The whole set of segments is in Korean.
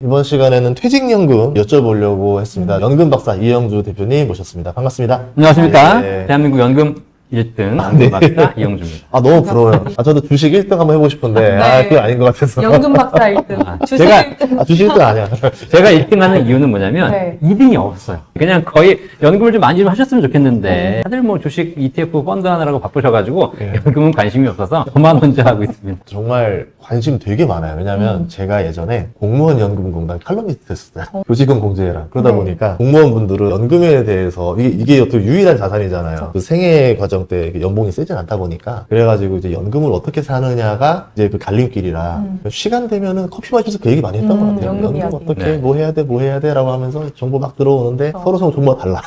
이번 시간에는 퇴직연금 여쭤보려고 했습니다. 연금 박사 이영주 대표님 모셨습니다. 반갑습니다. 안녕하십니까. 네. 대한민국 연금 1등 연금 박사 이영주입니다. 너무 부러워요. 저도 주식 1등 한번 해보고 싶은데, 네. 그게 아닌 것 같아서. 연금 박사 1등. 주식 제가- 1등. 주식 1등 아니야. 제가 1등 하는 이유는 뭐냐면 네. 2등이 없어요. 그냥 거의 연금을 좀 많이 좀 하셨으면 좋겠는데 다들 뭐 주식 ETF 펀드 하느라고 바쁘셔가지고 네. 연금은 관심이 없어서 저만 혼자 하고 있습니다. 정말 관심 되게 많아요. 왜냐면 제가 예전에 공무원 연금공단 칼럼니스트 했었어요. 조직은 공제해라. 그러다 네. 보니까 공무원분들은 연금에 대해서 이게 어떻게 유일한 자산이잖아요. 그 생애 과정 때 연봉이 세진 않다 보니까 그래가지고 이제 연금을 어떻게 사느냐가 이제 그 갈림길이라 시간 되면은 커피 마시면서 그 얘기 많이 했던 것 같아요. 연금 이야기. 어떻게 네. 뭐 해야 돼 라고 하면서 정보 막 들어오는데 서로 정보가 달라.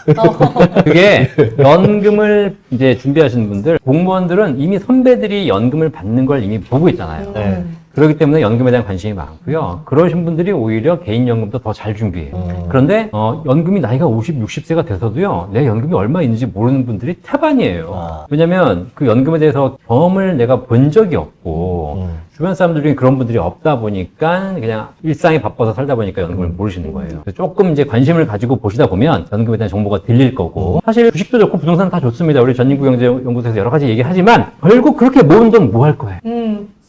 그게 연금을 이제 준비하시는 분들, 공무원들은 이미 선배들이 연금을 받는 걸 이미 보고 있잖아요. 네. 그렇기 때문에 연금에 대한 관심이 많고요. 그러신 분들이 오히려 개인연금도 더 잘 준비해요. 그런데 연금이 나이가 50, 60세가 돼서도요. 내 연금이 얼마 있는지 모르는 분들이 태반이에요. 아. 왜냐면 그 연금에 대해서 경험을 내가 본 적이 없고 주변 사람들 중에 그런 분들이 없다 보니까 그냥 일상이 바빠서 살다 보니까 연금을 모르시는 거예요. 그래서 조금 이제 관심을 가지고 보시다 보면 연금에 대한 정보가 들릴 거고 사실 주식도 좋고 부동산 다 좋습니다. 우리 전인구경제연구소에서 여러 가지 얘기하지만 결국 그렇게 모은 돈 뭐 할 거예요?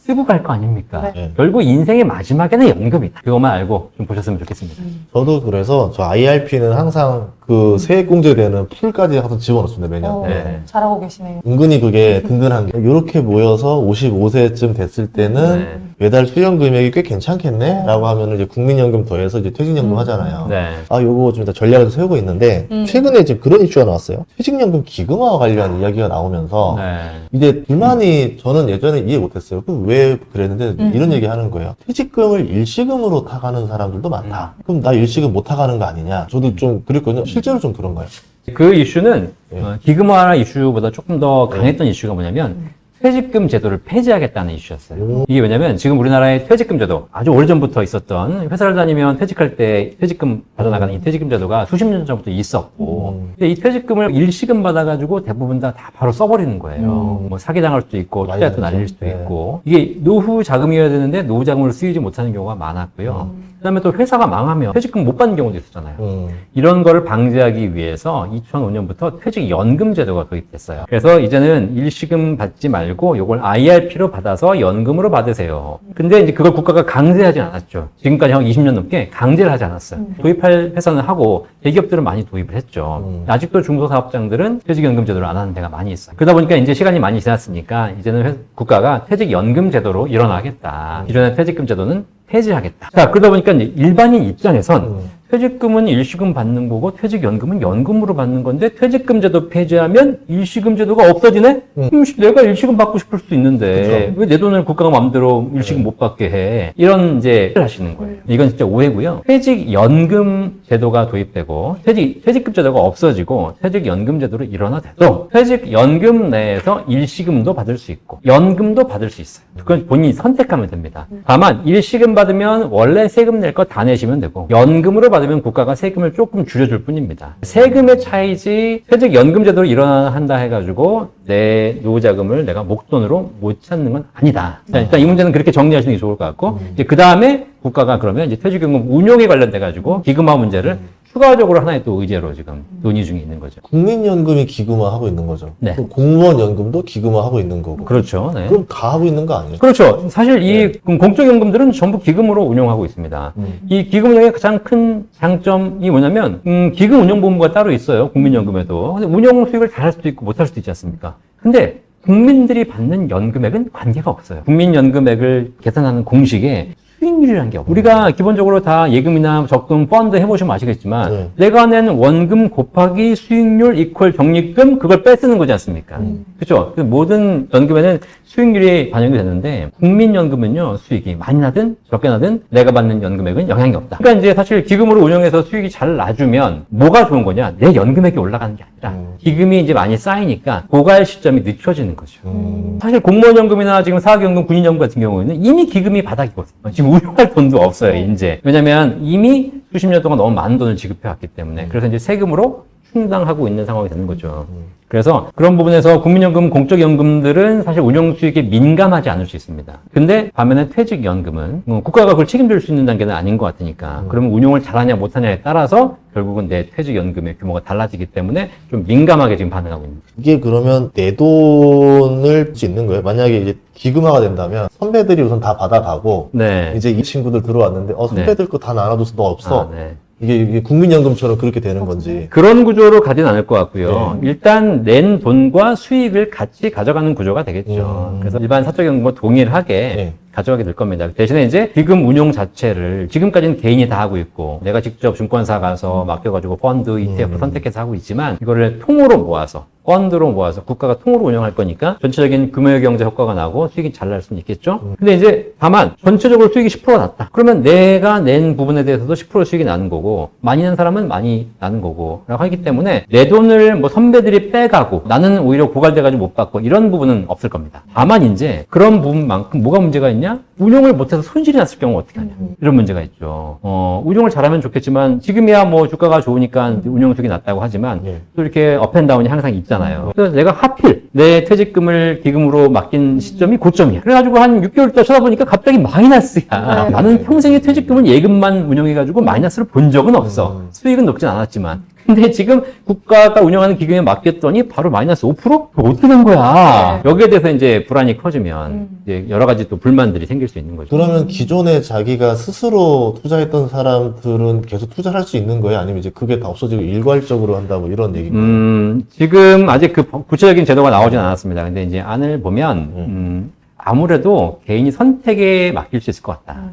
쓰고 갈 거 아닙니까? 네. 결국 인생의 마지막에는 연금이다. 그것만 알고 좀 보셨으면 좋겠습니다. 저도 그래서 저 IRP는 항상 그 세액공제되는 풀까지 항상 집어넣습니다, 매년. 네. 잘하고 계시네요. 은근히 그게 든든한 게 이렇게 모여서 55세쯤 됐을 때는 네. 매달 수령 금액이 꽤 괜찮겠네? 라고 하면은 이제 국민연금 더해서 이제 퇴직연금 하잖아요. 네. 요거 좀 전략을 세우고 있는데 최근에 지금 그런 이슈가 나왔어요. 퇴직연금 기금화와 관련 이야기가 나오면서 네. 이제 불만이 저는 예전에 이해 못했어요. 왜 그랬는데 이런 얘기 하는 거예요. 퇴직금을 일시금으로 타가는 사람들도 많다. 그럼 나 일시금 못 타가는 거 아니냐? 저도 좀 그랬거든요. 실제로 좀 그런가요? 그 이슈는 네. 기금화 이슈보다 조금 더 강했던 이슈가 뭐냐면 퇴직금 제도를 폐지하겠다는 이슈였어요. 이게 왜냐면 지금 우리나라의 퇴직금 제도 아주 오래전부터 있었던 회사를 다니면 퇴직할 때 퇴직금 받아나가는 이 퇴직금 제도가 수십 년 전부터 있었고 근데 이 퇴직금을 일시금 받아가지고 대부분 다 바로 써버리는 거예요. 뭐 사기당할 수도 있고 투자도 날릴 수도 네. 있고 이게 노후 자금이어야 되는데 노후 자금을 쓰이지 못하는 경우가 많았고요. 그다음에 또 회사가 망하면 퇴직금 못 받는 경우도 있었잖아요. 이런 거를 방지하기 위해서 2005년부터 퇴직연금 제도가 도입됐어요. 그래서 이제는 일시금 받지 말고 이걸 IRP로 받아서 연금으로 받으세요. 근데 이제 그걸 국가가 강제하지 않았죠. 지금까지 한 20년 넘게 강제를 하지 않았어요. 도입할 회사는 하고 대기업들은 많이 도입을 했죠. 아직도 중소사업장들은 퇴직연금 제도를 안 하는 데가 많이 있어요. 그러다 보니까 이제 시간이 많이 지났으니까 이제는 국가가 퇴직연금 제도로 일어나겠다. 기존의 퇴직금 제도는 폐지하겠다. 자, 그러다 보니까 이제 일반인 입장에선 퇴직금은 일시금 받는 거고 퇴직연금은 연금으로 받는 건데 퇴직금 제도 폐지하면 일시금 제도가 없어지네? 내가 일시금 받고 싶을 수 있는데 왜 내 돈을 국가가 마음대로 일시금 못 받게 해? 이런 이제 하시는 거예요. 이건 진짜 오해고요. 퇴직연금 제도가 도입되고 퇴직금 제도가 없어지고 퇴직연금 제도로 일어나도 퇴직연금 내에서 일시금도 받을 수 있고 연금도 받을 수 있어요. 그건 본인이 선택하면 됩니다. 다만 일시금 받으면 원래 세금 낼 거 다 내시면 되고 연금으로 받으면 국가가 세금을 조금 줄여줄 뿐입니다. 세금의 차이지 퇴직연금 제도로 일어난다 해가지고 내 노후자금을 내가 목돈으로 못 찾는 건 아니다. 자, 일단 이 문제는 그렇게 정리하시는 게 좋을 것 같고 이제 그 다음에 국가가 그러면 이제 퇴직연금 운용에 관련돼가지고 기금화 문제를 추가적으로 하나의 또 의제로 지금 논의 중에 있는 거죠. 국민연금이 기금화하고 있는 거죠. 네. 그럼 공무원 연금도 기금화하고 있는 거고. 그렇죠. 네. 그럼 다 하고 있는 거 아니에요? 그렇죠. 사실 이 공적연금들은 전부 기금으로 운용하고 있습니다. 이 기금 운용의 가장 큰 장점이 뭐냐면 기금 운용본부가 따로 있어요. 국민연금에도. 근데 운용 수익을 잘할 수도 있고 못할 수도 있지 않습니까? 근데 국민들이 받는 연금액은 관계가 없어요. 국민연금액을 계산하는 공식에 수익률이라는 게 없어요. 우리가 기본적으로 다 예금이나 적금, 펀드 해보시면 아시겠지만 내가 낸 원금 곱하기 수익률 이퀄 적립금 그걸 빼쓰는 거지 않습니까? 그렇죠? 모든 연금에는 수익률이 반영이 되는데 국민연금은요 수익이 많이 나든 적게 나든 내가 받는 연금액은 영향이 없다. 그러니까 이제 사실 기금으로 운영해서 수익이 잘 나주면 뭐가 좋은 거냐? 내 연금액이 올라가는 게 아니라 기금이 이제 많이 쌓이니까 고갈 시점이 늦춰지는 거죠. 사실 공무원연금이나 지금 사학연금, 군인연금 같은 경우에는 이미 기금이 바닥이거든요. 지금 운용할 돈도 없어요, 이제. 왜냐면 이미 수십 년 동안 너무 많은 돈을 지급해 왔기 때문에. 그래서 이제 세금으로 충당하고 있는 상황이 되는 거죠. 그래서 그런 부분에서 국민연금, 공적연금들은 사실 운용 수익에 민감하지 않을 수 있습니다. 근데 반면에 퇴직연금은 국가가 그걸 책임질 수 있는 단계는 아닌 것 같으니까 그러면 운용을 잘하냐 못하냐에 따라서 결국은 내 퇴직연금의 규모가 달라지기 때문에 좀 민감하게 지금 반응하고 있는 거죠. 이게 그러면 내 돈을 쓸 수 있는 거예요? 만약에 이제 기금화가 된다면 선배들이 우선 다 받아가고 네. 이제 이 친구들 들어왔는데 선배들 거 다 나눠줘서 너 없어. 네. 이게 국민연금처럼 그렇게 되는 건지. 그런 구조로 가진 않을 것 같고요. 일단 낸 돈과 수익을 같이 가져가는 구조가 되겠죠. 그래서 일반 사적연금과 동일하게 가져가게 될 겁니다. 대신에 이제 기금 운용 자체를 지금까지는 개인이 다 하고 있고 내가 직접 증권사 가서 맡겨가지고 펀드, ETF 선택해서 하고 있지만 이거를 통으로 모아서 펀드로 모아서 국가가 통으로 운영할 거니까 전체적인 금융경제 효과가 나고 수익이 잘 날 수는 있겠죠. 근데 이제 다만 전체적으로 수익이 10%가 났다. 그러면 내가 낸 부분에 대해서도 10% 수익이 나는 거고 많이 낸 사람은 많이 나는 거고 라고 하기 때문에 내 돈을 뭐 선배들이 빼가고 나는 오히려 고갈돼가지고 못 받고 이런 부분은 없을 겁니다. 다만 이제 그런 부분만큼 뭐가 문제가 있냐? 운용을 못해서 손실이 났을 경우 어떻게 하냐? 이런 문제가 있죠. 운용을 잘하면 좋겠지만 지금이야 뭐 주가가 좋으니까 운용 수익이 낮다고 하지만 또 이렇게 업앤다운이 항상 있잖아요. 그래서 내가 하필 내 퇴직금을 기금으로 맡긴 시점이 고점이야. 그래가지고 한 6개월 있다 쳐다보니까 갑자기 마이너스야. 나는 평생에 퇴직금은 예금만 운용해가지고 마이너스를 본 적은 없어. 수익은 높진 않았지만. 근데 지금 국가가 운영하는 기금에 맡겼더니 바로 마이너스 5%? 그거 어떻게 된 거야? 여기에 대해서 이제 불안이 커지면 이제 여러 가지 또 불만들이 생길 수 있는 거죠. 그러면 기존에 자기가 스스로 투자했던 사람들은 계속 투자를 할 수 있는 거예요? 아니면 이제 그게 다 없어지고 일괄적으로 한다 뭐 이런 얘기인가요? 지금 아직 그 구체적인 제도가 나오진 않았습니다. 근데 이제 안을 보면 아무래도 개인이 선택에 맡길 수 있을 것 같다.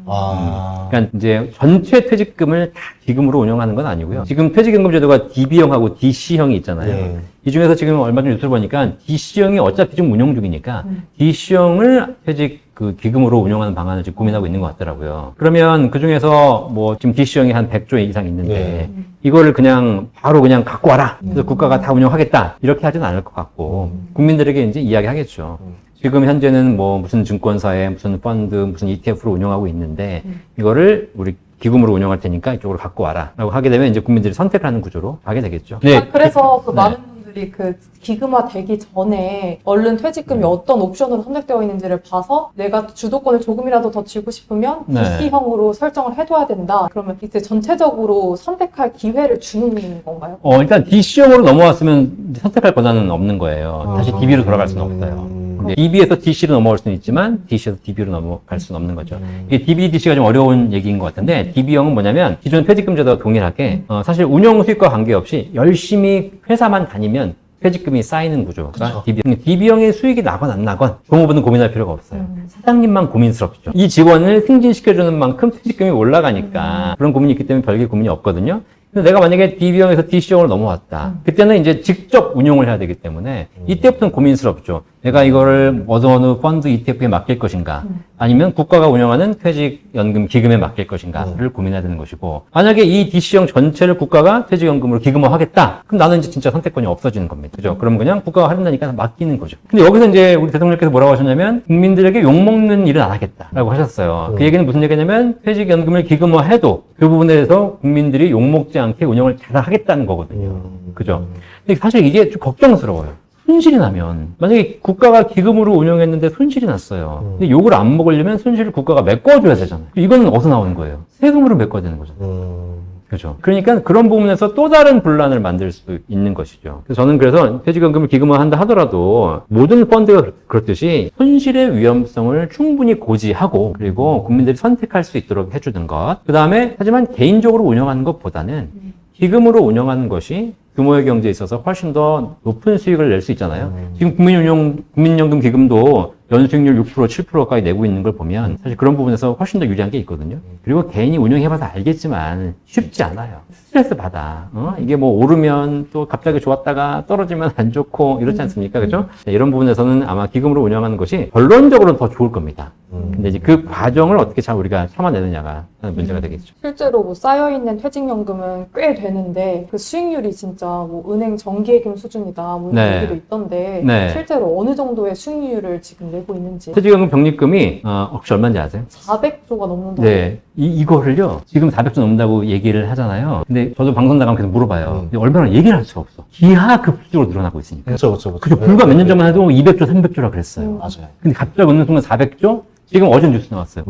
그러니까 이제 전체 퇴직금을 다 기금으로 운영하는 건 아니고요. 지금 퇴직연금 제도가 DB형하고 DC형이 있잖아요. 이 중에서 지금 얼마 전에 뉴스를 보니까 DC형이 어차피 지금 운영 중이니까 DC형을 퇴직 그 기금으로 운영하는 방안을 지금 고민하고 있는 것 같더라고요. 그러면 그 중에서 뭐 지금 DC형이 한 100조 이상 있는데 이거를 그냥 바로 그냥 갖고 와라. 그래서 국가가 다 운영하겠다. 이렇게 하지는 않을 것 같고 국민들에게 이제 이야기하겠죠. 지금 현재는 뭐 무슨 증권사에 무슨 펀드, 무슨 ETF로 운영하고 있는데 이거를 우리 기금으로 운영할 테니까 이쪽으로 갖고 와라 라고 하게 되면 이제 국민들이 선택하는 구조로 가게 되겠죠. 아, 그래서 그 많은 분들이 그 기금화 되기 전에 얼른 퇴직금이 어떤 옵션으로 선택되어 있는지를 봐서 내가 주도권을 조금이라도 더 쥐고 싶으면 DC형으로 설정을 해둬야 된다. 그러면 이제 전체적으로 선택할 기회를 주는 건가요? 일단 DC형으로 넘어왔으면 선택할 권한은 없는 거예요. 다시 DB로 돌아갈 수는 없어요. DB에서 DC로 넘어갈 수는 있지만 DC에서 DB로 넘어갈 수는 없는 거죠. 이게 DB, DC가 좀 어려운 얘기인 것 같은데 DB형은 뭐냐면 기존 퇴직금 제도와 동일하게 사실 운용 수익과 관계없이 열심히 회사만 다니면 퇴직금이 쌓이는 구조가 DB형의 수익이 나건 안 나건 종업원은 고민할 필요가 없어요. 사장님만 고민스럽죠. 이 직원을 승진시켜주는 만큼 퇴직금이 올라가니까 그런 고민이 있기 때문에 별개 고민이 없거든요. 근데 내가 만약에 DB형에서 DC형으로 넘어왔다. 그때는 이제 직접 운용을 해야 되기 때문에 이때부터는 고민스럽죠. 내가 이거를 어느 펀드 ETF에 맡길 것인가 아니면 국가가 운영하는 퇴직연금 기금에 맡길 것인가를 고민해야 되는 것이고 만약에 이 DC형 전체를 국가가 퇴직연금으로 기금화하겠다. 그럼 나는 이제 진짜 선택권이 없어지는 겁니다. 그죠? 그럼 그냥 국가가 하려니까 맡기는 거죠. 근데 여기서 이제 우리 대통령께서 뭐라고 하셨냐면 국민들에게 욕먹는 일은 안 하겠다라고 하셨어요. 그 얘기는 무슨 얘기냐면 퇴직연금을 기금화해도 그 부분에 대해서 국민들이 욕먹지 않게 운영을 잘 하겠다는 거거든요. 그죠? 근데 사실 이게 좀 걱정스러워요. 손실이 나면 만약에 국가가 기금으로 운영했는데 손실이 났어요. 근데 욕을 안 먹으려면 손실을 국가가 메꿔줘야 되잖아요. 이거는 어디서 나오는 거예요? 세금으로 메꿔야 되는 거잖아요. 그렇죠. 그러니까 그런 부분에서 또 다른 분란을 만들 수 있는 것이죠. 그래서 저는 퇴직연금을 기금화한다 하더라도 모든 펀드가 그렇듯이 손실의 위험성을 충분히 고지하고 그리고 국민들이 선택할 수 있도록 해주는 것. 그 다음에 하지만 개인적으로 운영하는 것보다는 기금으로 운영하는 것이 규모의 경제에 있어서 훨씬 더 높은 수익을 낼 수 있잖아요. 지금 국민연금 기금도 연수익률 6%, 7%까지 내고 있는 걸 보면 사실 그런 부분에서 훨씬 더 유리한 게 있거든요. 그리고 개인이 운영해봐서 알겠지만 쉽지 않아요. 스트레스 받아. 이게 뭐 오르면 또 갑자기 좋았다가 떨어지면 안 좋고 이렇지 않습니까? 그죠? 이런 부분에서는 아마 기금으로 운영하는 것이 결론적으로는 더 좋을 겁니다. 근데 이제 그 과정을 어떻게 잘 우리가 참아내느냐가 문제가 되겠죠. 실제로 뭐 쌓여있는 퇴직연금은 꽤 되는데 그 수익률이 진짜 뭐 은행 정기예금 수준이다 뭐 이런 네. 얘기도 있던데 네. 실제로 어느 정도의 수익률을 지금 내고 있는지 퇴직연금 적립금이 혹시 얼마인지 아세요? 400조가 넘는다고. 네. 이거를요, 지금 400조 넘는다고 얘기를 하잖아요. 근데 저도 방송 나가면 계속 물어봐요. 근데 얼마나 얘기를 할 수가 없어. 기하급수적으로 늘어나고 있으니까. 그렇죠. 그죠. 불과 몇 년 전만 해도 200조, 300조라 그랬어요. 맞아요. 근데 갑자기 어느 순간 400조? 지금 어제 뉴스 나왔어요.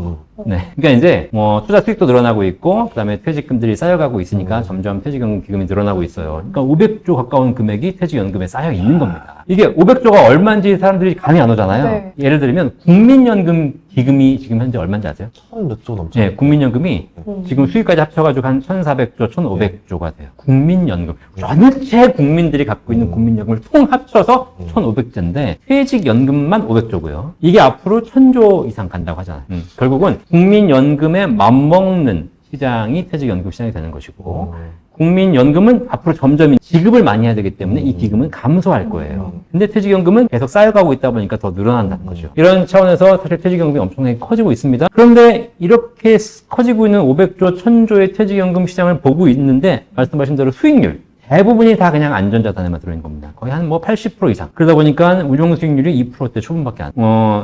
네. 그러니까 이제 뭐 투자 수익도 늘어나고 있고, 그다음에 퇴직금들이 쌓여가고 있으니까 점점 퇴직연금 기금이 늘어나고 있어요. 그러니까 500조 가까운 금액이 퇴직연금에 쌓여 있는 겁니다. 이게 500조가 얼마인지 사람들이 감이 안 오잖아요. 네. 예를 들면 국민연금 기금이 지금 현재 얼마인지 아세요? 1000몇 조 넘죠. 네, 국민연금이 지금 수익까지 합쳐가지고 한 1,400조, 1,500조가 돼요. 국민연금. 전체 국민들이 갖고 있는 국민연금을 총 합쳐서 1,500조인데 퇴직연금만 500조고요. 이게 앞으로 1,000조 이상 간다고 하잖아요. 결국은 국민연금에 맞먹는 시장이 퇴직연금 시장이 되는 것이고 국민연금은 앞으로 점점 지급을 많이 해야 되기 때문에 이 기금은 감소할 거예요. 근데 퇴직연금은 계속 쌓여가고 있다 보니까 더 늘어난다는 거죠. 이런 차원에서 사실 퇴직연금이 엄청나게 커지고 있습니다. 그런데 이렇게 커지고 있는 500조, 1000조의 퇴직연금 시장을 보고 있는데 말씀하신 대로 수익률 대부분이 다 그냥 안전자산에만 들어있는 겁니다. 거의 한 뭐 80% 이상. 그러다 보니까 운용 수익률이 2%대 초반밖에 안.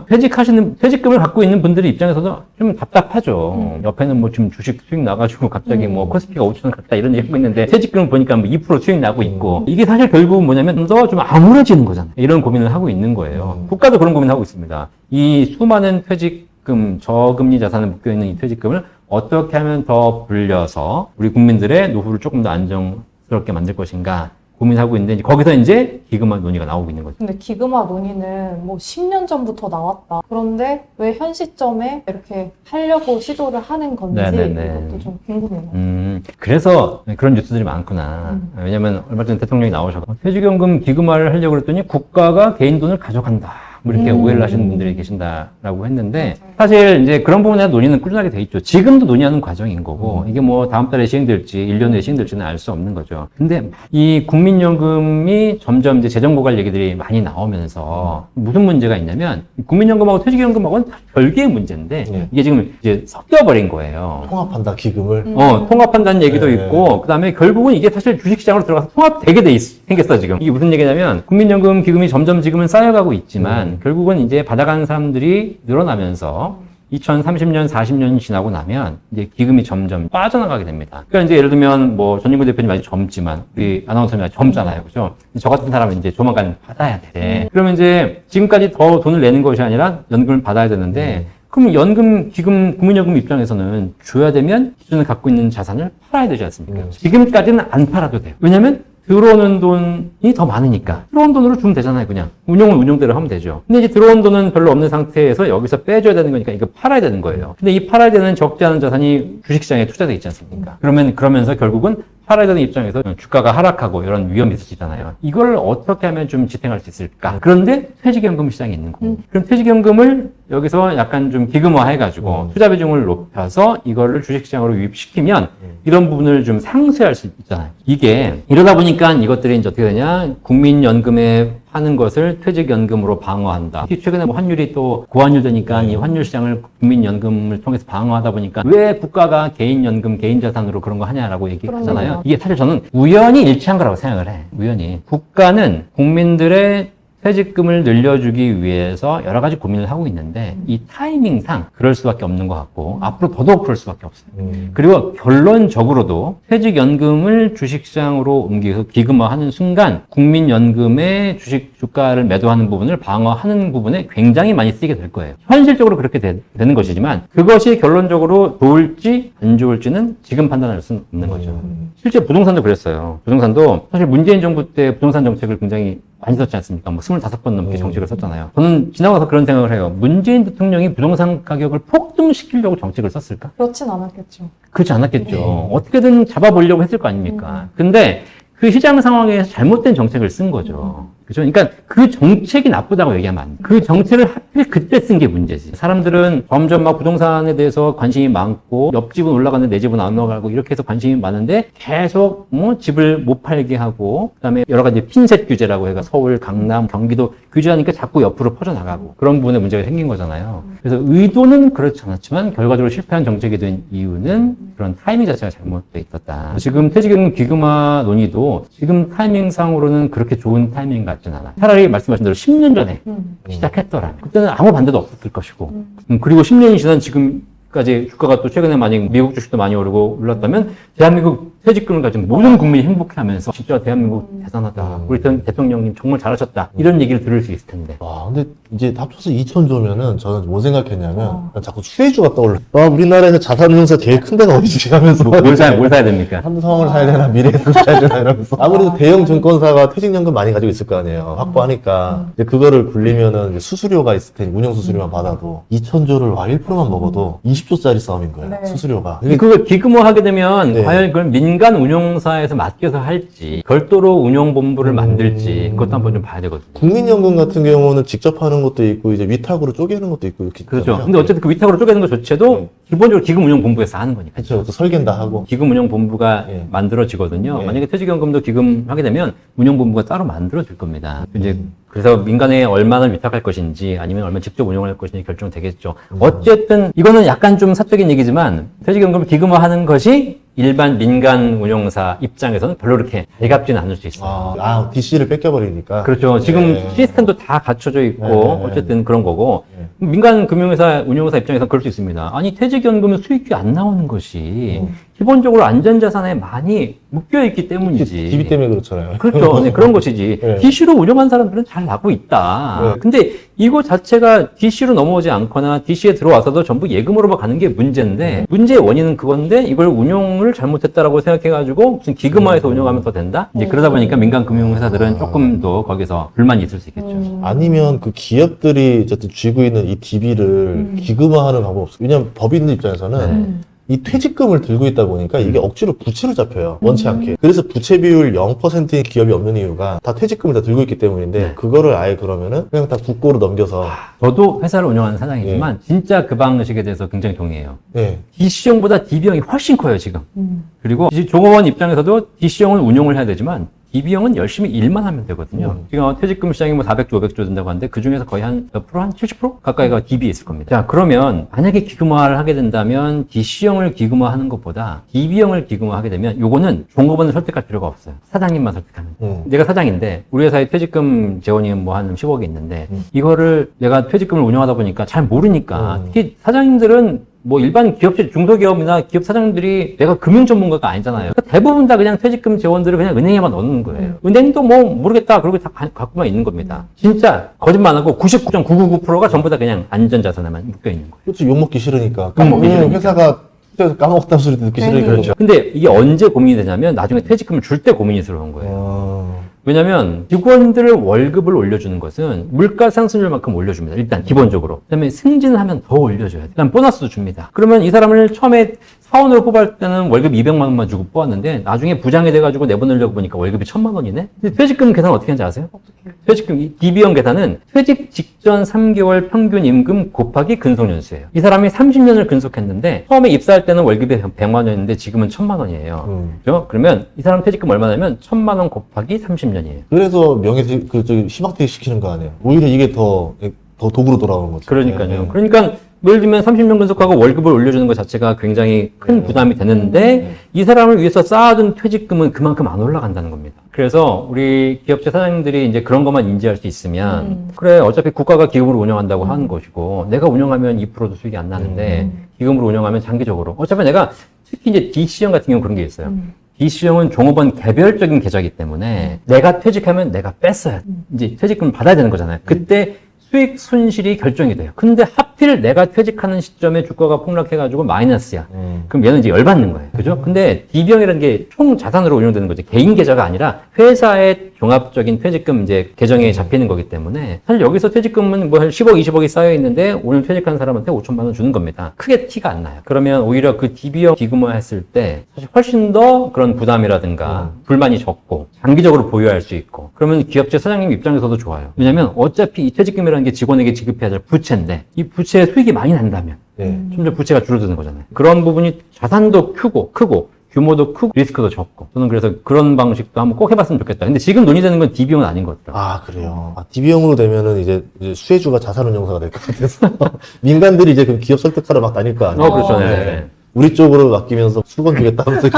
퇴직금을 갖고 있는 분들의 입장에서도 좀 답답하죠. 옆에는 뭐 지금 주식 수익 나가지고 갑자기 뭐 코스피가 5,000원 갔다 이런 얘기 하고 있는데 퇴직금을 보니까 뭐 2% 수익 나고 있고 이게 사실 결국은 뭐냐면 더 좀 암울해지는 거잖아요. 이런 고민을 하고 있는 거예요. 국가도 그런 고민을 하고 있습니다. 이 수많은 퇴직금, 저금리 자산에 묶여있는 이 퇴직금을 어떻게 하면 더 불려서 우리 국민들의 노후를 조금 더 안정스럽게 만들 것인가 고민하고 있는데 거기서 이제 기금화 논의가 나오고 있는 거죠. 근데 기금화 논의는 뭐 10년 전부터 나왔다. 그런데 왜 현 시점에 이렇게 하려고 시도를 하는 건지 네네네. 이것도 좀 궁금해요. 그래서 그런 뉴스들이 많구나. 왜냐면 얼마 전에 대통령이 나오셔서 퇴직연금 기금화를 하려고 그랬더니 국가가 개인 돈을 가져간다. 뭐 이렇게 오해를 하시는 분들이 계신다라고 했는데 사실 이제 그런 부분에 대한 논의는 꾸준하게 돼 있죠. 지금도 논의하는 과정인 거고 이게 뭐 다음 달에 시행될지 1년 후에 시행될지는 알 수 없는 거죠. 근데 이 국민연금이 점점 이제 재정 고갈 얘기들이 많이 나오면서 무슨 문제가 있냐면 국민연금하고 퇴직연금하고는 별개의 문제인데 이게 지금 이제 섞여버린 거예요. 통합한다, 기금을. 통합한다는 얘기도 네. 있고, 그 다음에 결국은 이게 사실 주식시장으로 들어가서 통합되게 생겼어, 지금. 이게 무슨 얘기냐면, 국민연금 기금이 점점 지금은 쌓여가고 있지만, 결국은 이제 받아가는 사람들이 늘어나면서, 2030년, 40년이 지나고 나면, 이제 기금이 점점 빠져나가게 됩니다. 그러니까 이제 예를 들면, 뭐, 전인구 대표님 아직 젊지만, 우리 아나운서님 아직 젊잖아요. 그죠? 저 같은 사람은 이제 조만간 받아야 돼. 그러면 이제 지금까지 더 돈을 내는 것이 아니라 연금을 받아야 되는데, 그럼 연금, 기금, 국민연금 입장에서는 줘야 되면 기존에 갖고 있는 자산을 팔아야 되지 않습니까? 지금까지는 안 팔아도 돼요. 왜냐면 들어오는 돈이 더 많으니까. 들어온 돈으로 주면 되잖아요, 그냥. 운용은 운용대로 하면 되죠. 근데 이제 들어온 돈은 별로 없는 상태에서 여기서 빼줘야 되는 거니까 이거 팔아야 되는 거예요. 근데 이 팔아야 되는 적지 않은 자산이 주식시장에 투자되어 있지 않습니까? 그러면서 결국은 팔아야 되는 입장에서 주가가 하락하고 이런 위험이 있으시잖아요. 이걸 어떻게 하면 좀 지탱할 수 있을까? 그런데 퇴직연금 시장이 있는 거고. 그럼 퇴직연금을 여기서 약간 좀 기금화 해가지고 투자 비중을 높여서 이거를 주식시장으로 유입시키면 이런 부분을 좀 상쇄할 수 있잖아요. 이게 이러다 보니까 이것들이 이제 어떻게 되냐? 국민연금에 하는 것을 퇴직연금으로 방어한다. 특히 최근에 뭐 환율이 또 고환율 되니까 이 환율 시장을 국민연금을 통해서 방어하다 보니까 왜 국가가 개인연금, 개인자산으로 그런 거 하냐라고 얘기하잖아요. 이게 사실 저는 우연히 일치한 거라고 생각을 해. 우연히. 국가는 국민들의 퇴직금을 늘려주기 위해서 여러 가지 고민을 하고 있는데 이 타이밍상 그럴 수밖에 없는 것 같고 앞으로 더더욱 그럴 수밖에 없어요. 그리고 결론적으로도 퇴직연금을 주식시장으로 옮겨서 기금화하는 순간 국민연금의 주가를 매도하는 부분을 방어하는 부분에 굉장히 많이 쓰이게 될 거예요. 현실적으로 그렇게 되는 것이지만 그것이 결론적으로 좋을지 안 좋을지는 지금 판단할 수는 없는 거죠. 실제 부동산도 그랬어요. 부동산도 사실 문재인 정부 때 부동산 정책을 굉장히 많이 썼지 않습니까? 뭐 25번 넘게 정책을 썼잖아요. 저는 지나가서 그런 생각을 해요. 문재인 대통령이 부동산 가격을 폭등시키려고 정책을 썼을까? 그렇진 않았겠죠. 그렇지 않았겠죠. 어떻게든 잡아보려고 했을 거 아닙니까? 근데 그 시장 상황에서 잘못된 정책을 쓴 거죠. 그죠? 그러니까 그 정책이 나쁘다고 얘기하면 안 돼. 그 정책을 하필 그때 쓴 게 문제지. 사람들은 점점 막 부동산에 대해서 관심이 많고 옆집은 올라가는데 내 집은 안 올라가고 이렇게 해서 관심이 많은데 계속 뭐 집을 못 팔게 하고 그다음에 여러 가지 핀셋 규제라고 해가 서울, 강남, 경기도 규제하니까 자꾸 옆으로 퍼져나가고 그런 부분에 문제가 생긴 거잖아요. 그래서 의도는 그렇지 않았지만 결과적으로 실패한 정책이 된 이유는 그런 타이밍 자체가 잘못돼 있었다. 지금 퇴직연금 기금화 논의도 지금 타이밍상으로는 그렇게 좋은 타이밍 같진 않아. 차라리 말씀하신 대로 10년 전에 시작했더라면 그때는 아무 반대도 없었을 것이고 그리고 10년이 지난 지금까지 주가가 또 최근에 많이 미국 주식도 많이 오르고 올랐다면 대한민국 퇴직금을 가진 모든 국민이 행복해하면서 진짜 대한민국 대단하다. 우리 대통령님 정말 잘하셨다. 이런 얘기를 들을 수 있을 텐데. 와, 근데 이제 합쳐서 2,000조면은 저는 뭐 생각했냐면 난 자꾸 수혜주가 떠올라. 와, 우리나라에서 자산운용사 제일 큰 데가 어디지 하면서 뭘 사야 됩니까? 삼성을 사야 되나 미래에서 사야 되나 이러면서 아무래도 대형 증권사가 퇴직연금 많이 가지고 있을 거 아니에요. 확보하니까 이제 그거를 굴리면은 이제 수수료가 있을 테니 운용 수수료만 받아도 2,000조를 와 1%만 먹어도 20조짜리 싸움인 거예요. 네. 수수료가. 근데 그걸 기금화하게 되면 네. 과연 그걸 민간 운용사에서 맡겨서 할지 별도로 운용본부를 만들지 그것도 한번 좀 봐야 되거든요. 국민연금 같은 경우는 직접 하는 것도 있고 이제 위탁으로 쪼개는 것도 있고 이렇게 그렇죠. 있잖아요. 근데 어쨌든 그 위탁으로 쪼개는 것조차도 기본적으로 기금운용본부에서 하는 거니까. 그렇죠. 또 설계는 다 하고. 기금운용본부가 예. 만들어지거든요. 예. 만약에 퇴직연금도 기금하게 되면 운용본부가 따로 만들어질 겁니다. 이제 그래서 민간에 얼마나 위탁할 것인지 아니면 얼마 직접 운용할 것인지 결정되겠죠. 어쨌든 이거는 약간 좀 사적인 얘기지만 퇴직연금을 기금화하는 것이 일반 민간 운용사 입장에서는 별로 그렇게 달갑지는 않을 수 있어요. DC를 뺏겨버리니까. 그렇죠. 지금 예. 시스템도 다 갖춰져 있고 네. 어쨌든 그런 거고 민간 금융회사 운용사 입장에서는 그럴 수 있습니다. 아니 퇴직연금은 수익이 안 나오는 것이 기본적으로 안전자산에 많이 묶여있기 때문이지. DB 때문에 그렇잖아요. 그렇죠. 네, 그런 것이지. 네. DC로 운영한 사람들은 잘 나고 있다. 네. 근데 이거 자체가 DC로 넘어오지 않거나 DC에 들어와서도 전부 예금으로만 가는 게 문제인데 문제의 원인은 그건데 이걸 운용을 잘못했다라고 생각해가지고 무슨 기금화해서 운영하면 더 된다? 이제 그러다 보니까 민간 금융회사들은 조금 더 거기서 불만이 있을 수 있겠죠. 아니면 그 기업들이 어쨌든 쥐고 있는 이 DB를 기금화하는 방법 없어요. 왜냐면 법인 입장에서는 이 퇴직금을 들고 있다 보니까 이게 억지로 부채로 잡혀요. 원치 않게. 그래서 부채 비율 0%인 기업이 없는 이유가 다 퇴직금을 다 들고 있기 때문인데 그거를 아예 그러면은 그냥 다 국고로 넘겨서 저도 회사를 운영하는 사장이지만 진짜 그 방식에 대해서 굉장히 동의해요. 네. DC형보다 DB형이 훨씬 커요, 지금. 그리고 이제 종업원 입장에서도 DC형은 운용을 해야 되지만 DB형은 열심히 일만 하면 되거든요. 지금 퇴직금 시장이 뭐 400조, 500조 된다고 하는데 그 중에서 거의 한 몇 프로? 한 70% 가까이가 DB에 있을 겁니다. 자, 그러면 만약에 기금화를 하게 된다면 DC형을 기금화하는 것보다 DB형을 기금화하게 되면 요거는 종업원을 설득할 필요가 없어요. 사장님만 설득하면. 내가 사장인데 우리 회사에 퇴직금 재원이 뭐 한 10억이 있는데 이거를 내가 퇴직금을 운영하다 보니까 잘 모르니까 특히 사장님들은 뭐 일반 기업체 중소기업이나 기업 사장님들이 내가 금융 전문가가 아니잖아요. 그러니까 대부분 다 그냥 퇴직금 재원들을 그냥 은행에만 넣는 거예요. 은행도 뭐 모르겠다 그러고 다 갖고만 있는 겁니다. 진짜 거짓말 안 하고 99.999%가 전부 다 그냥 안전자산에만 묶여 있는 거예요. 그렇죠. 욕먹기 싫으니까. 욕먹기 싫으니까. 회사가 투자해서 까먹었다는 소리 듣기 싫으니까. 그렇죠. 근데 이게 언제 고민이 되냐면 나중에 퇴직금을 줄 때 고민스러운 거예요. 왜냐면 직원들 월급을 올려주는 것은 물가 상승률만큼 올려줍니다. 일단 기본적으로. 그다음에 승진을 하면 더 올려줘야 돼요. 그다음 보너스도 줍니다. 그러면 이 사람을 처음에 사원으로 뽑을 때는 월급 200만 원만 주고 뽑았는데 나중에 부장이 돼가지고 내보내려고 보니까 월급이 1000만 원이네? 근데 퇴직금 계산 어떻게 하는지 아세요? 퇴직금, 이 DB형 계산은 퇴직 직전 3개월 평균 임금 곱하기 근속연수예요. 이 사람이 30년을 근속했는데 처음에 입사할 때는 월급이 100만 원이었는데 지금은 1000만 원이에요. 그죠? 그러면 이 사람 퇴직금 얼마냐면 1000만 원 곱하기 30년이에요. 그래서 희망퇴직 시키는 거 아니에요. 오히려 이게 더 도구로 돌아오는 거죠. 그러니까요. 네. 그러니까 예를 들면 30년 근속하고 월급을 올려주는 것 자체가 굉장히 큰 부담이 되는데 이 사람을 위해서 쌓아둔 퇴직금은 그만큼 안 올라간다는 겁니다. 그래서 우리 기업체 사장님들이 이제 그런 것만 인지할 수 있으면 그래 어차피 국가가 기금으로 운영한다고 하는 것이고 내가 운영하면 2%도 수익이 안 나는데 기금으로 운영하면 장기적으로 어차피 내가 특히 이제 DC형 같은 경우 그런 게 있어요. DC형은 종업원 개별적인 계좌이기 때문에 내가 퇴직하면 내가 뺐어야 돼. 이제 퇴직금을 받아야 되는 거잖아요. 그때 수익 손실이 결정이 돼요. 근데 하필 하필 내가 퇴직하는 시점에 주가가 폭락해가지고 마이너스야. 그럼 얘는 이제 열받는 거예요. 그죠? 근데 DB형이라는 게 총 자산으로 운영되는 거죠. 개인 계좌가 아니라 회사의 종합적인 퇴직금 이제 계정에 잡히는 거기 때문에 사실 여기서 퇴직금은 뭐 한 10억, 20억이 쌓여 있는데 오늘 퇴직한 사람한테 5천만 원 주는 겁니다. 크게 티가 안 나요. 그러면 오히려 그 DB형 기금화 했을 때 사실 훨씬 더 그런 부담이라든가 불만이 적고 장기적으로 보유할 수 있고 그러면 기업체 사장님 입장에서도 좋아요. 왜냐면 어차피 이 퇴직금이라는 게 직원에게 지급해야 될 부채인데 이 부채에 수익이 많이 난다면 점점 부채가 줄어드는 거잖아요. 그런 부분이 자산도 크고 규모도 크고 리스크도 적고 저는 그래서 그런 방식도 한번 꼭 해봤으면 좋겠다. 근데 지금 논의되는 건 DB형은 아닌 것 같아요. 아, 그래요. DB형으로 되면은 이제 수혜주가 자산운용사가 될 것 같아서 민간들이 이제 그럼 기업 설득하러 막 다닐 거 아니에요. 그렇죠. 네. 네. 우리 쪽으로 맡기면서 수건 주겠다면서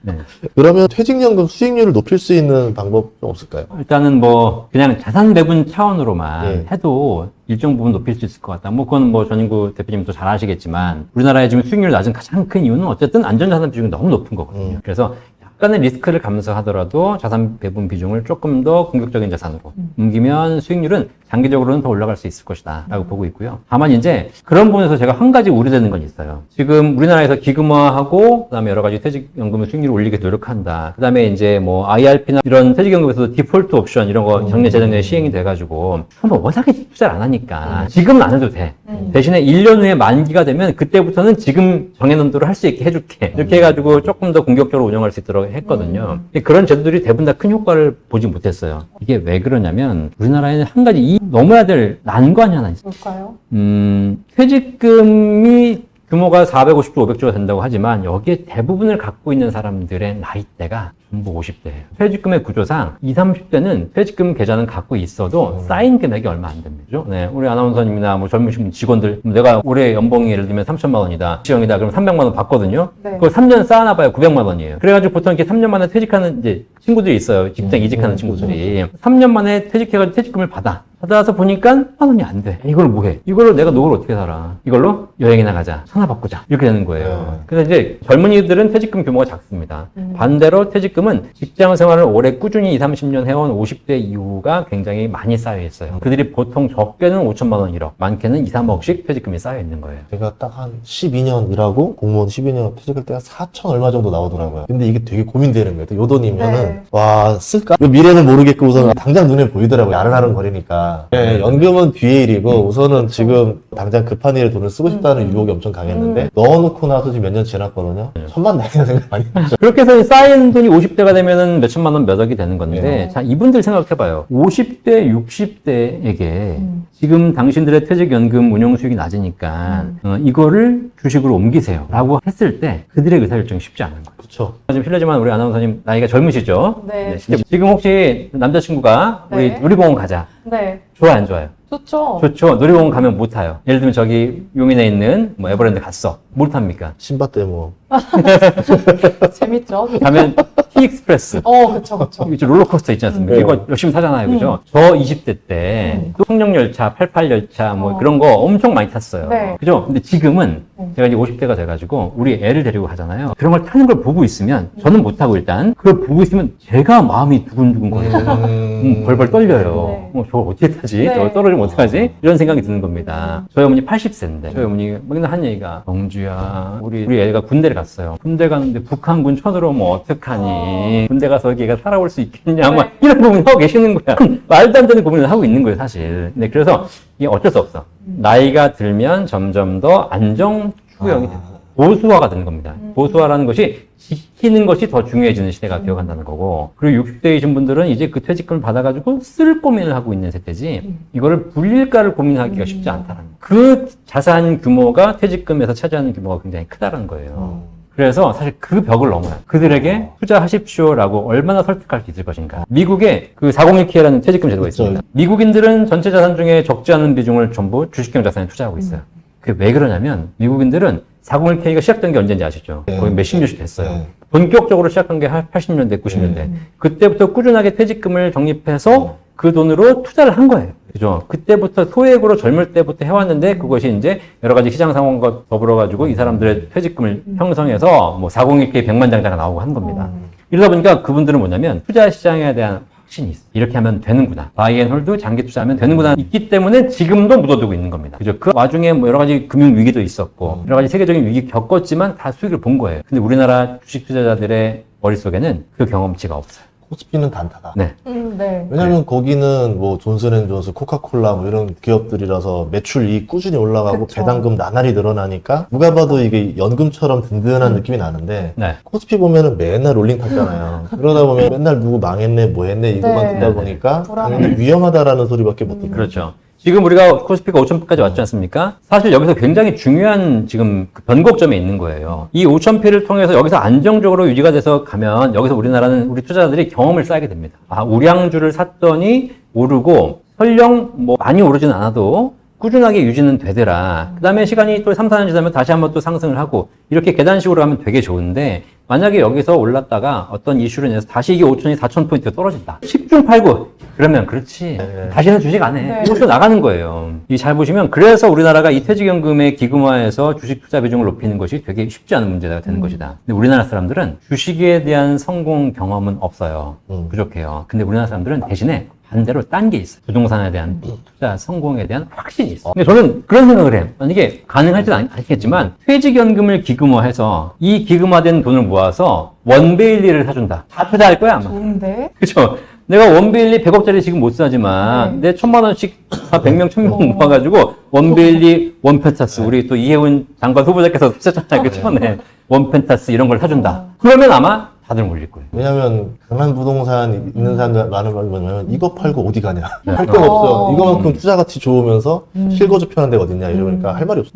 네. 그러면 퇴직연금 수익률을 높일 수 있는 방법 좀 없을까요? 일단은 뭐 그냥 자산 배분 차원으로만 예. 해도 일정 부분 높일 수 있을 것 같다. 뭐 그건 뭐 전인구 대표님도 잘 아시겠지만 우리나라의 지금 수익률이 낮은 가장 큰 이유는 어쨌든 안전자산 비중이 너무 높은 거거든요. 그래서 약간의 리스크를 감수하더라도 자산 배분 비중을 조금 더 공격적인 자산으로 옮기면 수익률은 장기적으로는 더 올라갈 수 있을 것이다 라고 보고 있고요. 다만 이제 그런 부분에서 제가 한 가지 우려되는 건 있어요. 지금 우리나라에서 기금화하고 그다음에 여러 가지 퇴직연금의 수익률을 올리게 노력한다. 그다음에 이제 뭐 IRP나 이런 퇴직연금에서도 디폴트 옵션 이런 거 작년 재작년에 시행이 돼가지고 뭐 워낙에 투자를 안 하니까 지금은 안 해도 돼. 대신에 1년 후에 만기가 되면 그때부터는 지금 정해놓은 대로 할 수 있게 해줄게. 이렇게 해가지고 조금 더 공격적으로 운영할 수 있도록 했거든요. 그런 제도들이 대부분 다 큰 효과를 보지 못했어요. 이게 왜 그러냐면 우리나라에는 한 가지 이 넘어야 될 난관이 하나 있어요. 뭘까요? 퇴직금이 규모가 450조, 500조가 된다고 하지만 여기에 대부분을 갖고 있는 사람들의 나이대가 전부 50대예요. 퇴직금의 구조상 20, 30대는 퇴직금 계좌는 갖고 있어도 쌓인 금액이 얼마 안 됩니다. 그죠? 네, 우리 아나운서님이나 뭐 젊으신 직원들 내가 올해 연봉이 예를 들면 3천만 원이다. 시형이다. 그럼 300만 원 받거든요. 네. 그걸 3년 쌓아놔 봐요. 900만 원이에요. 그래가지고 보통 이렇게 3년 만에 퇴직하는 이제 친구들이 있어요. 직장 이직하는 친구들이. 3년 만에 퇴직해가지고 퇴직금을 받아서 보니까 1만 원이 안 돼. 이걸 뭐 해? 이걸로 내가 노후를 어떻게 살아? 이걸로 여행이나 가자. 하나 바꾸자. 이렇게 되는 거예요. 그래서 이제 젊은이들은 퇴직금 규모가 작습니다. 반대로 퇴직금은 직장 생활을 오래 꾸준히 20, 30년 해온 50대 이후가 굉장히 많이 쌓여 있어요. 그들이 보통 적게는 5천만 원 1억, 많게는 2, 3억씩 퇴직금이 쌓여 있는 거예요. 제가 딱 한 12년 일하고 공무원 12년 퇴직할 때가 4천 얼마 정도 나오더라고요. 근데 이게 되게 고민되는 거예요. 요 돈이면은 네. 와 쓸까? 미래는 모르겠고 우선 당장 눈에 보이더라고요. 아른아른 거리니까. 네, 연금은 뒤의 일이고 우선은 지금 당장 급한 일에 돈을 쓰고 싶다는 유혹이 엄청 강했는데 넣어놓고 나서 지금 몇 년 지났거든요. 천만 다행이라 생각 많이 했죠. 그렇게 해서 쌓이는 돈이 50대가 되면은 몇천만 원, 몇 억이 되는 건데, 자, 이분들 생각해봐요. 50대, 60대에게 지금 당신들의 퇴직연금 운용 수익이 낮으니까 이거를 주식으로 옮기세요. 라고 했을 때 그들의 의사결정이 쉽지 않은 거예요. 그렇죠. 좀 실례지만 우리 아나운서님 나이가 젊으시죠? 네. 지금 혹시 남자친구가 우리 네. 놀이공원 가자. 네. 좋아, 안 좋아요? 좋죠. 좋죠. 놀이공원 가면 못 타요. 예를 들면 저기 용인에 있는 뭐 에버랜드 갔어. 뭘 탑니까? 신바 때 뭐. 재밌죠? 가면 티익스프레스. 그쵸. 이거 롤러코스터 있지 않습니까? 네. 이거 열심히 타잖아요. 그죠? 저 20대 때 또 청룡열차, 88열차 뭐 그런 거 엄청 많이 탔어요. 네. 그죠? 근데 지금은 제가 이제 50대가 돼가지고 우리 애를 데리고 가잖아요. 그런 걸 타는 걸 보고 있으면 저는 못 타고 일단 그걸 보고 있으면 제가 마음이 두근두근 거려요. 벌벌 떨려요. 네. 저걸 어떻게 타지? 네. 저걸 떨어지면 어떡하지? 이런 생각이 드는 겁니다. 저희 어머니 80세인데 저희 어머니 맨날 한 얘기가 영주야 우리 애가 군대를 갔어요. 군대 가는데 북한군 쳐들어오면 어떡하니? 군대 가서 걔가 살아올 수 있겠냐? 막 이런 고민을 하고 계시는 거야. 말도 안 되는 고민을 하고 있는 거예요, 사실. 네, 그래서 이게 어쩔 수 없어. 나이가 들면 점점 더 안정 추구형이 됩니다. 보수화가 되는 겁니다. 보수화라는 것이 지키는 것이 더 중요해지는 시대가 되어간다는 거고, 그리고 60대이신 분들은 이제 그 퇴직금을 받아가지고 쓸 고민을 하고 있는 세대지, 이거를 불릴까를 고민하기가 쉽지 않다는 거예요. 그 자산 규모가 퇴직금에서 차지하는 규모가 굉장히 크다는 거예요. 그래서 사실 그 벽을 넘어요. 그들에게 투자하십시오라고 얼마나 설득할 수 있을 것인가. 미국에 그 401k라는 퇴직금 제도가 있습니다. 미국인들은 전체 자산 중에 적지 않은 비중을 전부 주식형 자산에 투자하고 있어요. 그게 왜 그러냐면 미국인들은 401k가 시작된 게 언제인지 아시죠? 거의 몇십 년씩 됐어요. 본격적으로 시작한 게 80년대, 90년대. 그때부터 꾸준하게 퇴직금을 적립해서 그 돈으로 투자를 한 거예요. 그죠? 그때부터 소액으로 젊을 때부터 해왔는데 그것이 이제 여러 가지 시장 상황과 더불어가지고 이 사람들의 퇴직금을 형성해서 뭐 401k 100만 장자가 나오고 한 겁니다. 이러다 보니까 그분들은 뭐냐면 투자 시장에 대한 확신이 있어. 이렇게 하면 되는구나. 바이앤홀드 장기 투자하면 되는구나. 있기 때문에 지금도 묻어두고 있는 겁니다. 그죠? 그 와중에 뭐 여러 가지 금융 위기도 있었고 여러 가지 세계적인 위기 겪었지만 다 수익을 본 거예요. 근데 우리나라 주식 투자자들의 머릿속에는 그 경험치가 없어요. 코스피는 단타다. 네. 네. 왜냐면 거기는 뭐 존슨앤존슨, 코카콜라 뭐 이런 기업들이라서 매출 이익 꾸준히 올라가고 그쵸. 배당금 나날이 늘어나니까 누가 봐도 이게 연금처럼 든든한 느낌이 나는데 네. 코스피 보면은 맨날 롤링 탔잖아요. 그러다 보면 맨날 누구 망했네 뭐 했네 이것만 네. 듣다 보니까 불안해. 당연히 위험하다라는 소리밖에 못 듣는 그렇죠. 지금 우리가 코스피가 5,000피까지 왔지 않습니까? 사실 여기서 굉장히 중요한 지금 그 변곡점에 있는 거예요. 이 5,000피를 통해서 여기서 안정적으로 유지가 돼서 가면 여기서 우리나라는 우리 투자자들이 경험을 쌓게 됩니다. 아, 우량주를 샀더니 오르고 설령 뭐 많이 오르진 않아도 꾸준하게 유지는 되더라. 그 다음에 시간이 또 3, 4년 지나면 다시 한번 또 상승을 하고 이렇게 계단식으로 하면 되게 좋은데 만약에 여기서 올랐다가 어떤 이슈로 인해서 다시 이게 5,000이 4,000포인트가 떨어진다. 10중 8구. 그러면 그렇지. 다시는 주식 안 해. 네. 이것도 나가는 거예요. 이 잘 보시면 그래서 우리나라가 이 퇴직연금의 기금화해서 주식 투자 비중을 높이는 것이 되게 쉽지 않은 문제가 되는 것이다. 근데 우리나라 사람들은 주식에 대한 성공 경험은 없어요. 부족해요. 근데 우리나라 사람들은 대신에 반대로 딴 게 있어요. 부동산에 대한 투자 성공에 대한 확신이 있어요. 근데 저는 그런 생각을 해요. 이게 가능할지는 않겠지만 퇴직연금을 기금화해서 이 기금화된 돈을 모아서 원베일리를 사준다. 다 투자할 거야 아마. 좋은데? 그렇죠. 내가 원베일리 100억짜리 지금 못 사지만 내 1,000만 원씩 다 100명, 1,000명 모아가지고 원베일리, 원펜타스 우리 또 이혜훈 장관 후보자께서 쓰셨잖아요. 그 처음에 원펜타스 이런 걸 사준다. 그러면 아마 다들 몰릴 거예요. 왜냐면 강한 부동산 있는 사람들 많은 말 뭐냐면 이거 팔고 어디 가냐 네. 할 게 없어. 이거만큼 투자 가치 좋으면서 실거주 편한 데가 어딨냐 이러니까 할 말이 없어.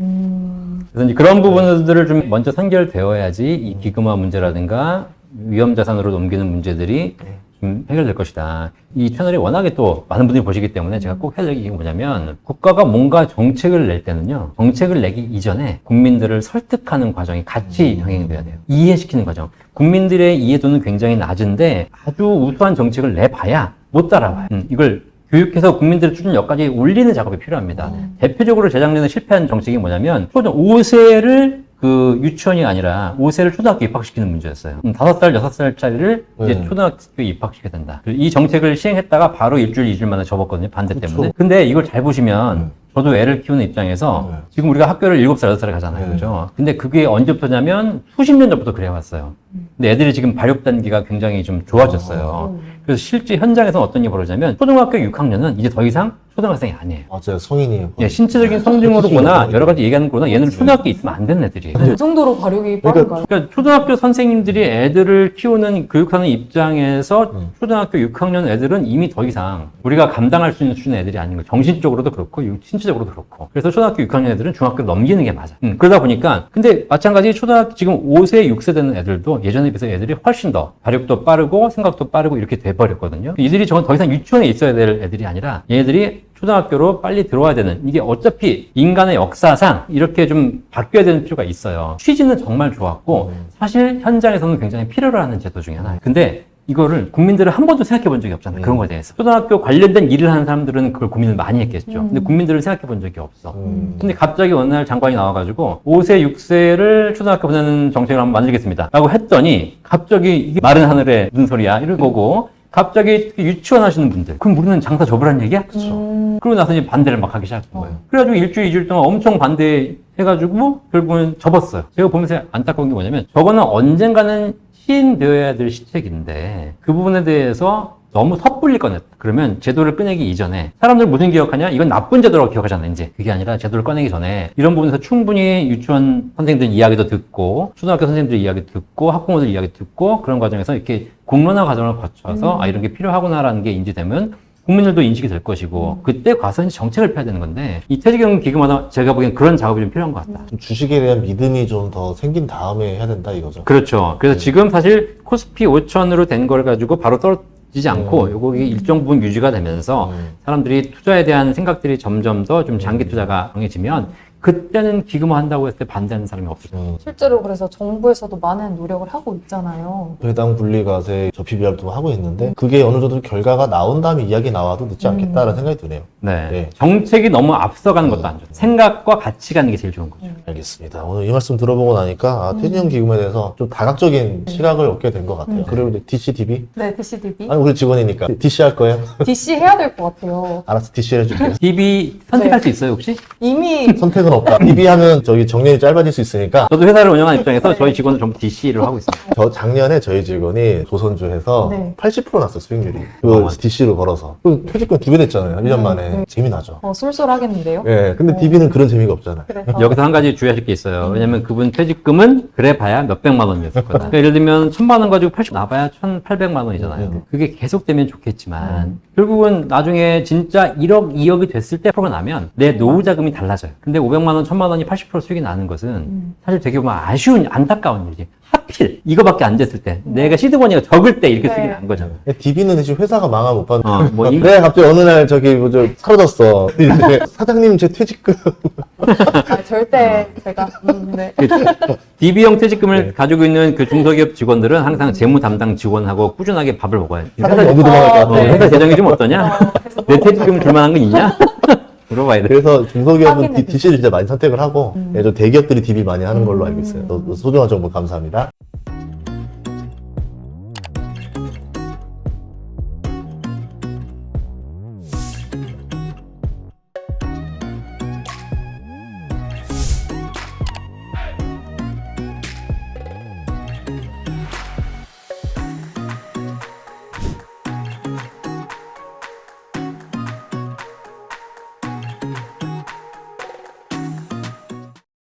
그래서 이제 그런 부분들을 좀 먼저 선결되어야지 이 기금화 문제라든가 위험 자산으로 넘기는 문제들이 좀 해결될 것이다. 이 채널이 워낙에 또 많은 분들이 보시기 때문에 제가 꼭 해야 될 게 뭐냐면 국가가 뭔가 정책을 낼 때는요. 정책을 내기 이전에 국민들을 설득하는 과정이 같이 병행돼야 돼요. 이해시키는 과정. 국민들의 이해도는 굉장히 낮은데 아주 우수한 정책을 내봐야 못 따라와요. 이걸 교육해서 국민들의 수준역까지 올리는 작업이 필요합니다. 대표적으로 재작년에 실패한 정책이 뭐냐면 초등 5세를 그 유치원이 아니라 5세를 초등학교 입학시키는 문제였어요. 5살, 6살짜리를 이제 초등학교에 입학시켜야 된다. 이 정책을 시행했다가 바로 일주일, 2주일 만에 접었거든요. 반대 때문에. 근데 이걸 잘 보시면 저도 애를 키우는 입장에서 지금 우리가 학교를 7살, 6살에 가잖아요. 그죠? 근데 그게 언제부터냐면 수십 년 전부터 그래왔어요. 근데 애들이 지금 발육 단계가 굉장히 좀 좋아졌어요. 그래서 실제 현장에서는 어떤 일이 벌어지냐면 초등학교 6학년은 이제 더 이상 초등학생이 아니에요. 맞아요. 성인이에요. 예, 신체적인 성징으로 보나 여러 가지 얘기하는 거나 얘는 초등학교에 있으면 안 되는 애들이에요. 그 정도로 발육이 빠른가요? 그러니까 초등학교 선생님들이 애들을 키우는 교육하는 입장에서 초등학교 6학년 애들은 이미 더 이상 우리가 감당할 수 있는 수준의 애들이 아닌 거예요. 정신적으로도 그렇고 신체적으로도 그렇고. 그래서 초등학교 6학년 애들은 중학교를 넘기는 게 맞아. 그러다 보니까 근데 마찬가지 초등학교 지금 5세, 6세 되는 애들도 예전에 비해서 애들이 훨씬 더 발육도 빠르고 생각도 빠르고 이렇게 돼버렸거든요. 이들이 저건 더 이상 유치원에 있어야 될 애들이 아니라 얘들이 초등학교로 빨리 들어와야 되는 이게 어차피 인간의 역사상 이렇게 좀 바뀌어야 되는 필요가 있어요. 취지는 정말 좋았고 사실 현장에서는 굉장히 필요로 하는 제도 중에 하나예요. 근데 이거를 국민들은 한 번도 생각해 본 적이 없잖아요. 그런 거에 대해서. 초등학교 관련된 일을 하는 사람들은 그걸 고민을 많이 했겠죠. 근데 국민들은 생각해 본 적이 없어. 근데 갑자기 어느 날 장관이 나와가지고 5세, 6세를 초등학교 보내는 정책을 한번 만들겠습니다. 라고 했더니 갑자기 이게 마른 하늘에 무슨 소리야? 이런 거고 갑자기 유치원 하시는 분들. 그럼 우리는 장사 접으란 얘기야? 그렇죠. 그러고 나서 이제 반대를 막 하기 시작한 거예요. 그래가지고 일주일, 2주일 동안 엄청 반대해가지고 결국은 접었어요. 제가 보면서 안타까운 게 뭐냐면 저거는 언젠가는 시행되어야 될 시책인데 그 부분에 대해서 너무 섣불리 꺼냈다. 그러면 제도를 꺼내기 이전에 사람들 무슨 기억하냐? 이건 나쁜 제도라고 기억하잖아요. 이제 그게 아니라 제도를 꺼내기 전에 이런 부분에서 충분히 유치원 선생님들 이야기도 듣고 초등학교 선생님들 이야기 듣고 학부모들 이야기 듣고 그런 과정에서 이렇게 공론화 과정을 거쳐서 아 이런 게 필요하구나라는 게 인지되면 국민들도 인식이 될 것이고 그때 가서 이제 정책을 펴야 되는 건데 이 퇴직연금 기금마다 제가 보기엔 그런 작업이 좀 필요한 것 같다. 좀 주식에 대한 믿음이 좀 더 생긴 다음에 해야 된다 이거죠. 그렇죠. 그래서 지금 사실 코스피 5,000으로 된 걸 가지고 바로 떨어지지 않고 요거 일정 부분 유지가 되면서 사람들이 투자에 대한 생각들이 점점 더 좀 장기 투자가 강해지면 그때는 기금화 한다고 했을 때 반대하는 사람이 없을 거예요. 실제로 그래서 정부에서도 많은 노력을 하고 있잖아요. 배당 분리과세 접시 비활도 하고 있는데 그게 어느 정도 결과가 나온 다음에 이야기 나와도 늦지 않겠다라는 생각이 드네요. 네. 네. 정책이 너무 앞서가는 것도 안 좋죠. 생각과 같이 가는 게 제일 좋은 거죠. 알겠습니다. 오늘 이 말씀 들어보고 나니까 퇴직형 기금에 대해서 좀 다각적인 시각을 얻게 된 것 같아요. 그리고 이제 DC, DB? 네, DCDB. 아니, 우리 직원이니까 DC 할 거예요? DC 해야 될 것 같아요. 알았어, DC 해줄게요. DB 선택할 수 있어요, 혹시? 이미 선택은 없다. DB 하면 저기 정년이 짧아질 수 있으니까 저도 회사를 운영하는 입장에서 저희 직원들 전부 DC를 하고 있습니다. 저 작년에 저희 직원이 조선주에서 네. 80% 났어, 수익률이. 그 DC로 걸어서. 그 퇴직금 2배 됐잖아요, 1년 만에. 네. 재미나죠. 쏠쏠하겠는데요? 예, 근데 DB는 그런 재미가 없잖아요. 그래서 여기서 한 가지 주의하실 게 있어요. 왜냐면 그분 퇴직금은 그래 봐야 몇백만 원이었을 거다. 그러니까 예를 들면 1,000만 원 가지고 80 나봐야 1,800만 원이잖아요. 그게 계속되면 좋겠지만 결국은 나중에 진짜 1억, 2억이 됐을 때 프로가 나면 내 노후 자금이 달라져요. 근데 500만 원, 1,000만 원이 80% 수익이 나는 것은 사실 되게 보면 아쉬운, 안타까운 일이지. 하필 이거밖에 안 됐을 때 내가 시드머니가 적을 때 이렇게 네. 수익이 난 거잖아요. DB는 대신 회사가 망하면 못 받는. 뭐 이- 그래, 갑자기 어느 날 저기 뭐저 사라졌어. 이제 사장님 제 퇴직금. 절대 제가 네. DB형 퇴직금을 네. 가지고 있는 그 중소기업 직원들은 항상 재무 담당 직원하고 꾸준하게 밥을 먹어야 돼. 사장님 어디 도망갈 것 같아. 네. 회사 재정이 좀 어떠냐? 그래서 내 퇴직금 줄 만한 거 있냐? 물어봐야 돼. 그래서 중소기업은 확인해 DC를 진짜 많이 선택을 하고 좀 대기업들이 DB 많이 하는 걸로 알고 있어요. 또 소중한 정보 감사합니다.